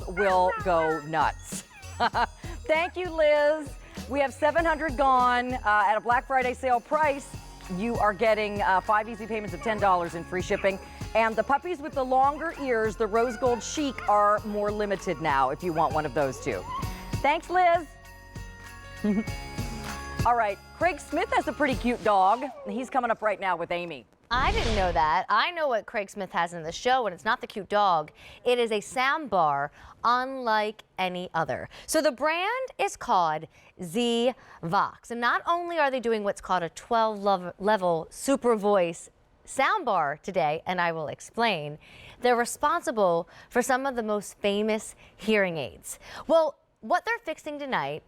world will go nuts. Thank you, Liz. We have 700 gone at a Black Friday sale price. You are getting 5 easy payments of $10 in free shipping. And the puppies with the longer ears, the rose gold chic, are more limited now if you want one of those too. Thanks, Liz. All right, Craig Smith has a pretty cute dog. He's coming up right now with Amy. I didn't know that. I know what Craig Smith has in the show, and it's not the cute dog. It is a soundbar unlike any other. So the brand is called ZVOX. And not only are they doing what's called a 12-level SuperVoice soundbar today, and I will explain, they're responsible for some of the most famous hearing aids. Well, what they're fixing tonight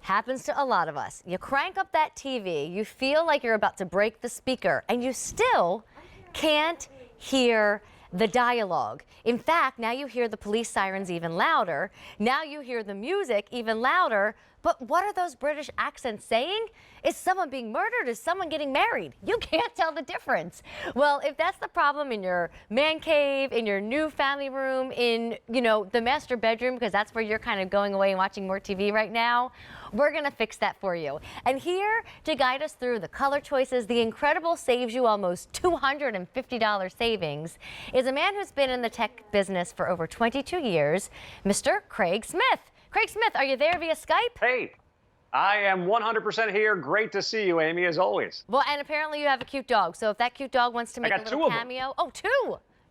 happens to a lot of us. You crank up that TV, you feel like you're about to break the speaker, and you still can't hear the dialogue. In fact, now you hear the police sirens even louder. Now you hear the music even louder. But what are those British accents saying? Is someone being murdered? Is someone getting married? You can't tell the difference. Well, if that's the problem in your man cave, in your new family room, in, you know, the master bedroom, because that's where you're kind of going away and watching more TV right now, we're going to fix that for you. And here to guide us through the color choices, the incredible saves you almost $250 savings, is a man who's been in the tech business for over 22 years, Mr. Craig Smith. Craig Smith, are you there via Skype? Hey, I am 100% here. Great to see you, Amy, as always. Well, and apparently you have a cute dog. So if that cute dog wants to make a little cameo. Oh,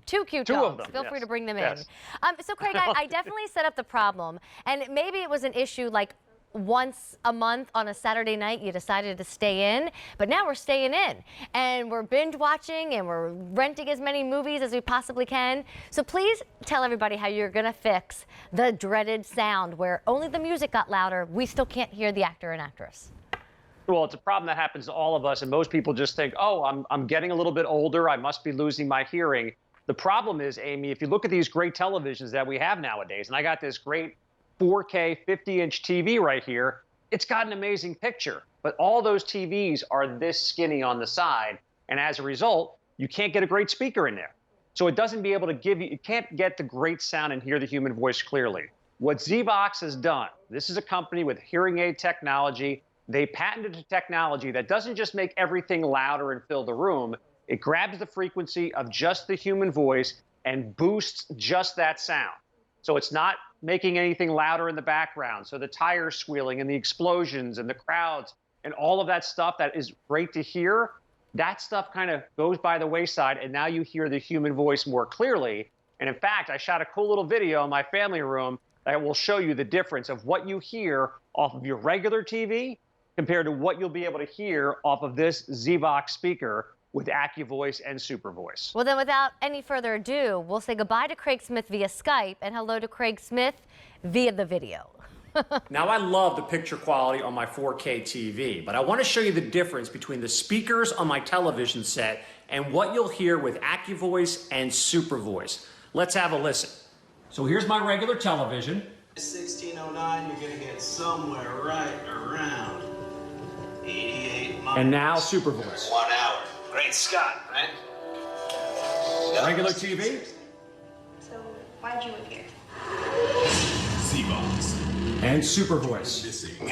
two cute dogs. Feel free to bring them in. So Craig, I definitely set up the problem. And maybe it was an issue like once a month on a Saturday night you decided to stay in, but now we're staying in and we're binge watching and we're renting as many movies as we possibly can. So please tell everybody how you're gonna fix the dreaded sound where only the music got louder, we still can't hear the actor and actress. Well, it's a problem that happens to all of us, and most people just think, oh, I'm getting a little bit older, I must be losing my hearing. The problem is, Amy, if you look at these great televisions that we have nowadays, and I got this great 4K 50-inch TV right here, it's got an amazing picture, but all those TVs are this skinny on the side, and as a result, you can't get a great speaker in there. So it doesn't be able to give you, you can't get the great sound and hear the human voice clearly. What ZVOX has done, this is a company with hearing aid technology. They patented a technology that doesn't just make everything louder and fill the room, it grabs the frequency of just the human voice and boosts just that sound. So it's not making anything louder in the background. So the tires squealing and the explosions and the crowds and all of that stuff that is great to hear, that stuff kind of goes by the wayside, and now you hear the human voice more clearly. And in fact, I shot a cool little video in my family room that will show you the difference of what you hear off of your regular TV compared to what you'll be able to hear off of this ZVOX speaker with AccuVoice and SuperVoice. Well, then without any further ado, we'll say goodbye to Craig Smith via Skype and hello to Craig Smith via the video. Now, I love the picture quality on my 4K TV, but I want to show you the difference between the speakers on my television set and what you'll hear with AccuVoice and SuperVoice. Let's have a listen. So here's my regular television. 1609, you're going to get somewhere right around 88 miles. And now SuperVoice. 1 hour. Great Scott, right? Regular TV. So why'd you live here? ZVOX. And SuperVoice. Missing.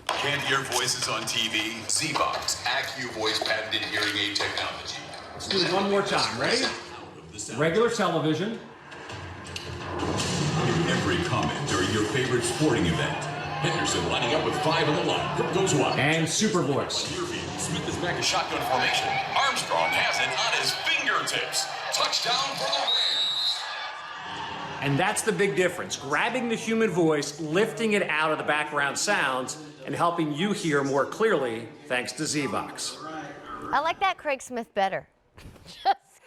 Can't hear voices on TV? ZVOX AccuVoice patented hearing aid technology. Let's do it one more time. Ready? Regular television. Every comment during your favorite sporting event. Henderson lining up with 5 on the line. Goes wide. And SuperVoice. Smith is back in shotgun formation. Armstrong has it on his fingertips. Touchdown for the Rams. And that's the big difference. Grabbing the human voice, lifting it out of the background sounds, and helping you hear more clearly thanks to ZVOX. I like that Craig Smith better.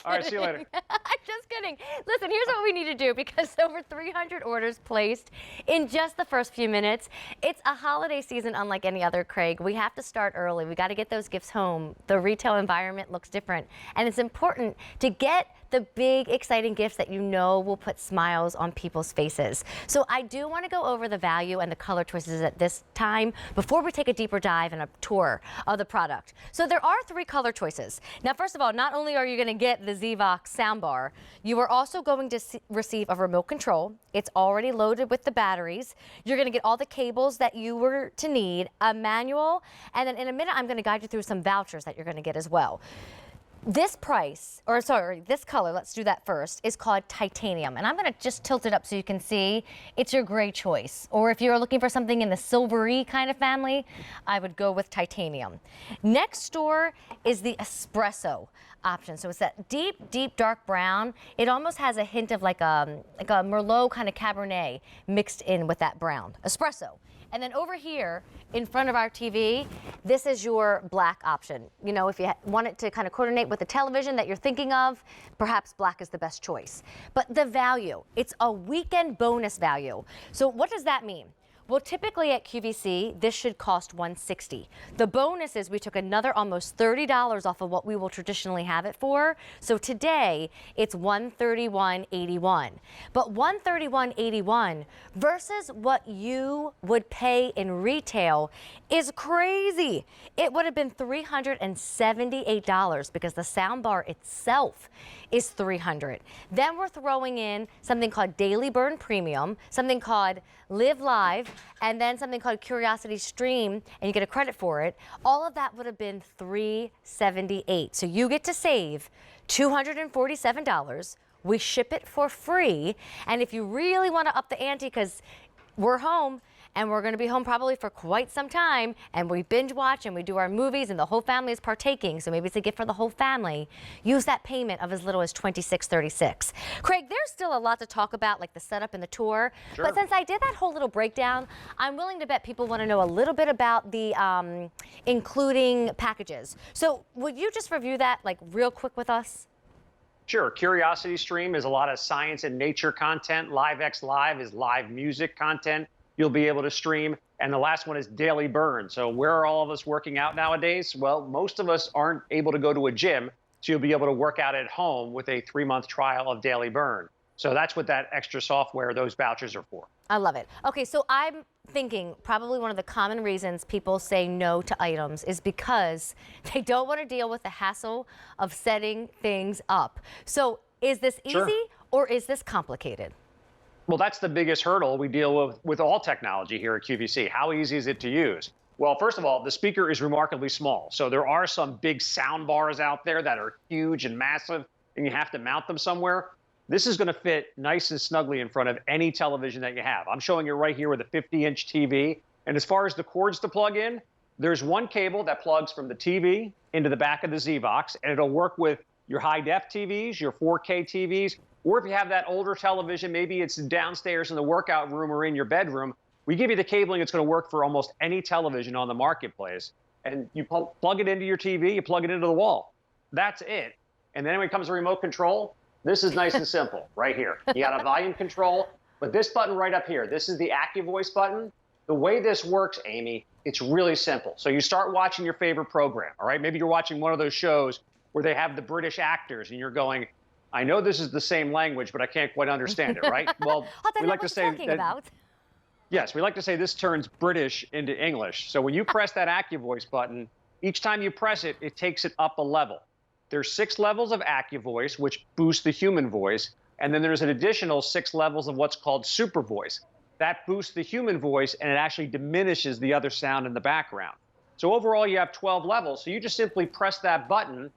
All right, see you later. I'm just kidding. Listen, here's what we need to do, because over 300 orders placed in just the first few minutes. It's a holiday season unlike any other, Craig. We have to start early. We got to get those gifts home. The retail environment looks different, and it's important to get the big, exciting gifts that you know will put smiles on people's faces. So I do want to go over the value and the color choices at this time before we take a deeper dive and a tour of the product. So there are 3 color choices. Now, first of all, not only are you going to get the ZVOX soundbar, you are also going to receive a remote control. It's already loaded with the batteries. You're going to get all the cables that you were to need, a manual, and then in a minute I'm going to guide you through some vouchers that you're going to get as well. This price, or sorry, this color, let's do that first, is called titanium. And I'm going to just tilt it up so you can see it's your gray choice. Or if you're looking for something in the silvery kind of family, I would go with titanium. Next door is the espresso option. So it's that deep, deep dark brown. It almost has a hint of like a Merlot kind of Cabernet mixed in with that brown. Espresso. And then over here in front of our TV, this is your black option. You know, if you want it to kind of coordinate with the television that you're thinking of, perhaps black is the best choice. But the value, it's a weekend bonus value. So what does that mean? Well, typically at QVC, this should cost $160. The bonus is we took another almost $30 off of what we will traditionally have it for. So today, it's $131.81. But $131.81 versus what you would pay in retail is crazy. It would have been $378 because the soundbar itself is $300. Then we're throwing in something called Daily Burn Premium, something called Live Live, and then something called Curiosity Stream, and you get a credit for it. All of that would have been $378. So you get to save $247. We ship it for free. And if you really want to up the ante, because we're home, and we're going to be home probably for quite some time, and we binge watch and we do our movies and the whole family is partaking, so maybe it's a gift for the whole family, use that payment of as little as $26.36. Craig, there's still a lot to talk about, like the setup and the tour, Sure. but since I did that whole little breakdown, I'm willing to bet people want to know a little bit about the including packages. So would you just review that like real quick with us? Sure. Curiosity Stream is a lot of science and nature content. LiveX Live is live music content you'll be able to stream. And the last one is Daily Burn. So where are all of us working out nowadays? Well, most of us aren't able to go to a gym, so you'll be able to work out at home with a 3-month trial of Daily Burn. So that's what that extra software, those vouchers are for. I love it. Okay, so I'm thinking probably one of the common reasons people say no to items is because they don't want to deal with the hassle of setting things up. So is this Sure. easy or is this complicated? Well, that's the biggest hurdle we deal with all technology here at QVC. How easy is it to use? Well, first of all, the speaker is remarkably small. So there are some big sound bars out there that are huge and massive, and you have to mount them somewhere. This is going to fit nice and snugly in front of any television that you have. I'm showing you right here with a 50-inch TV. And as far as the cords to plug in, there's one cable that plugs from the TV into the back of the ZVOX, and it'll work with your high-def TVs, your 4K TVs, or if you have that older television, maybe it's downstairs in the workout room or in your bedroom, we give you the cabling. It's going to work for almost any television on the marketplace. And you plug it into your TV, you plug it into the wall. That's it. And then when it comes to remote control, this is nice and simple right here. You got a volume control, but this button right up here, this is the AccuVoice button. The way this works, Amy, it's really simple. So you start watching your favorite program, all right? Maybe you're watching one of those shows where they have the British actors and you're going, I know this is the same language, but I can't quite understand it, right? Well, we like to say that, yes, we like to say this turns British into English. So when you press that AccuVoice button, each time you press it, it takes it up a level. There's 6 levels of AccuVoice, which boost the human voice. And then there's an additional 6 levels of what's called SuperVoice. That boosts the human voice, and it actually diminishes the other sound in the background. So overall, you have 12 levels. So you just simply press that button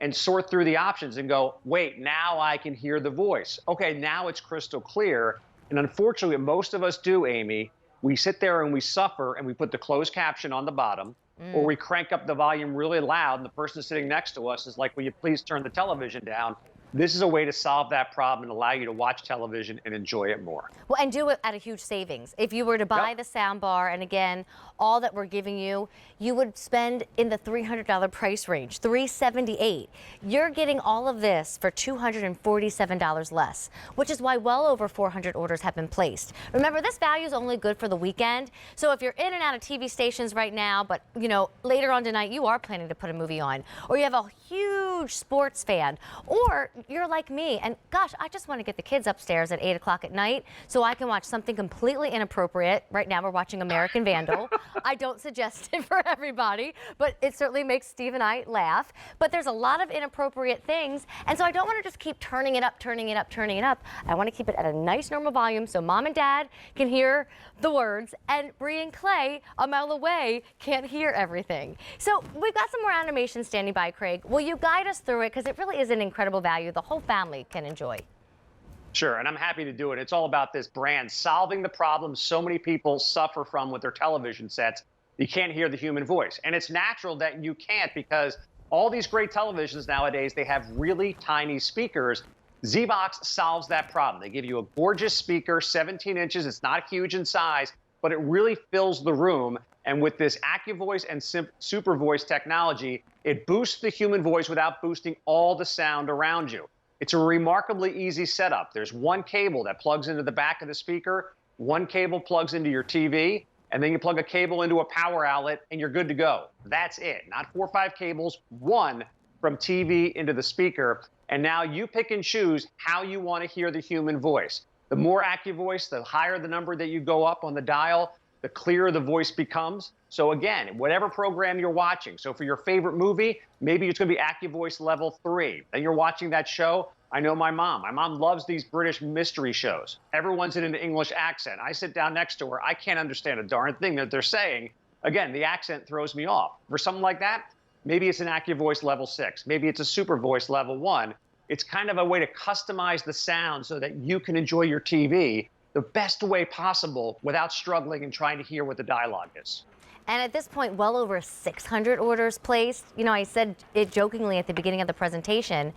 and sort through the options and go, wait, now I can hear the voice. Okay, now it's crystal clear. And unfortunately, what most of us do, Amy, we sit there and we suffer and we put the closed caption on the bottom, or we crank up the volume really loud and the person sitting next to us is like, will you please turn the television down? This is a way to solve that problem and allow you to watch television and enjoy it more. Well, and do it at a huge savings. If you were to buy the soundbar, and again, all that we're giving you, you would spend in the $300 price range, $378. You're getting all of this for $247 less, which is why well over 400 orders have been placed. Remember, this value is only good for the weekend. So if you're in and out of TV stations right now, but you know, later on tonight you are planning to put a movie on, or you have a huge sports fan, or you're like me, and gosh, I just want to get the kids upstairs at 8 o'clock at night so I can watch something completely inappropriate. Right now we're watching American Vandal. I don't suggest it for everybody, but it certainly makes Steve and I laugh. But there's a lot of inappropriate things, and so I don't want to just keep turning it up, turning it up, turning it up. I want to keep it at a nice normal volume so Mom and Dad can hear the words, and Bree and Clay, a mile away, can't hear everything. So we've got some more animation standing by, Craig. Will you guide us through it? Because it really is an incredible value the whole family can enjoy. Sure, and I'm happy to do it. It's all about this brand solving the problems so many people suffer from with their television sets. You can't hear the human voice. And it's natural that you can't, because all these great televisions nowadays, they have really tiny speakers. ZVOX solves that problem. They give you a gorgeous speaker, 17 inches. It's not huge in size, but it really fills the room. And with this AccuVoice and SuperVoice technology, it boosts the human voice without boosting all the sound around you. It's a remarkably easy setup. There's one cable that plugs into the back of the speaker, one cable plugs into your TV, and then you plug a cable into a power outlet, and you're good to go. That's it. Not 4 or 5 cables, one from TV into the speaker. And now you pick and choose how you want to hear the human voice. The more AccuVoice, the higher the number that you go up on the dial, the clearer the voice becomes. So again, whatever program you're watching, so for your favorite movie, maybe it's going to be AccuVoice level 3. Then you're watching that show. I know my mom. My mom loves these British mystery shows. Everyone's in an English accent. I sit down next to her. I can't understand a darn thing that they're saying. Again, the accent throws me off. For something like that, maybe it's an AccuVoice level 6. Maybe it's a SuperVoice level 1. It's kind of a way to customize the sound so that you can enjoy your TV the best way possible without struggling and trying to hear what the dialogue is. And at this point, well over 600 orders placed. You know, I said it jokingly at the beginning of the presentation.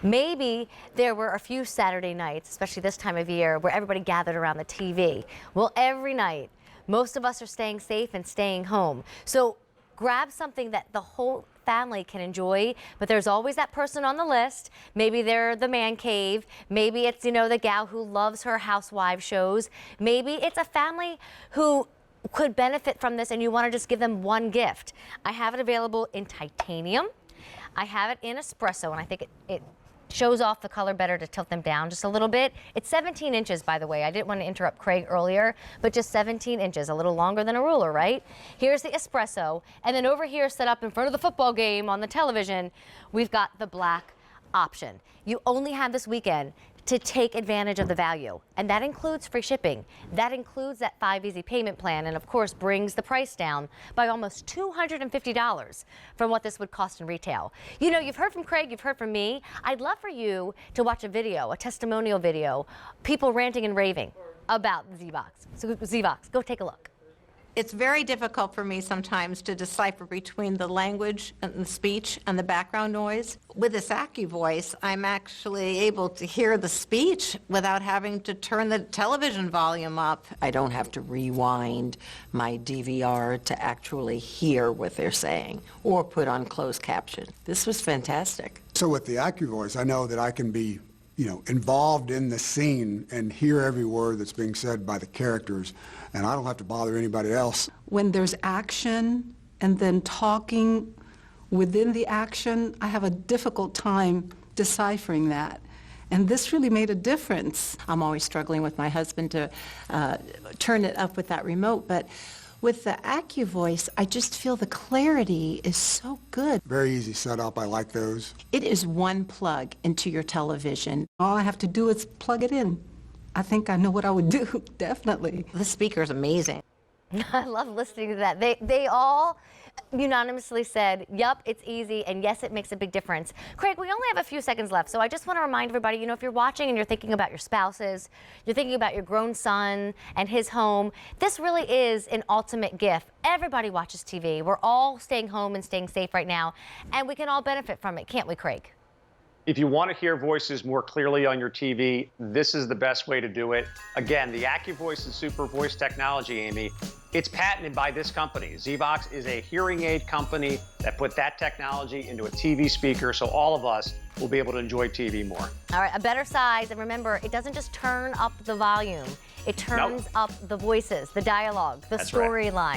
Maybe there were a few Saturday nights, especially this time of year, where everybody gathered around the TV. Well, every night, most of us are staying safe and staying home. So grab something that the whole family can enjoy, but there's always that person on the list. Maybe they're the man cave. Maybe it's, you know, the gal who loves her housewife shows. Maybe it's a family who could benefit from this and you want to just give them one gift. I have it available in titanium. I have it in espresso, and I think it shows off the color better to tilt them down just a little bit. It's 17 inches, by the way. I didn't want to interrupt Craig earlier, but just 17 inches, a little longer than a ruler, right? Here's the espresso, and then over here, set up in front of the football game on the television, we've got the black option. You only have this weekend to take advantage of the value, and that includes free shipping. That includes that 5 easy payment plan, and of course brings the price down by almost $250 from what this would cost in retail. You know, you've heard from Craig, you've heard from me. I'd love for you to watch a video, a testimonial video, people ranting and raving about ZVOX. So ZVOX, go take a look. It's very difficult for me sometimes to decipher between the language and the speech and the background noise. With this AccuVoice, I'm actually able to hear the speech without having to turn the television volume up. I don't have to rewind my DVR to actually hear what they're saying or put on closed caption. This was fantastic. So with the AccuVoice, I know that I can be, involved in the scene and hear every word that's being said by the characters, and I don't have to bother anybody else. When there's action and then talking within the action, I have a difficult time deciphering that. And this really made a difference. I'm always struggling with my husband to turn it up with that remote, but with the AccuVoice, I just feel the clarity is so good. Very easy setup. I like those. It is one plug into your television. All I have to do is plug it in. I think I know what I would do, definitely. The speaker's amazing. I love listening to that. They all unanimously said, yup, it's easy, and yes, it makes a big difference. Craig, we only have a few seconds left, so I just want to remind everybody, if you're watching and you're thinking about your spouses, you're thinking about your grown son and his home, this really is an ultimate gift. Everybody watches TV. We're all staying home and staying safe right now, and we can all benefit from it, can't we, Craig? If you want to hear voices more clearly on your TV, this is the best way to do it. Again, the AccuVoice and SuperVoice technology, Amy, it's patented by this company. ZVOX is a hearing aid company that put that technology into a TV speaker, so all of us will be able to enjoy TV more. All right, a better size, and remember, it doesn't just turn up the volume, it turns up the voices, the dialogue, the storyline.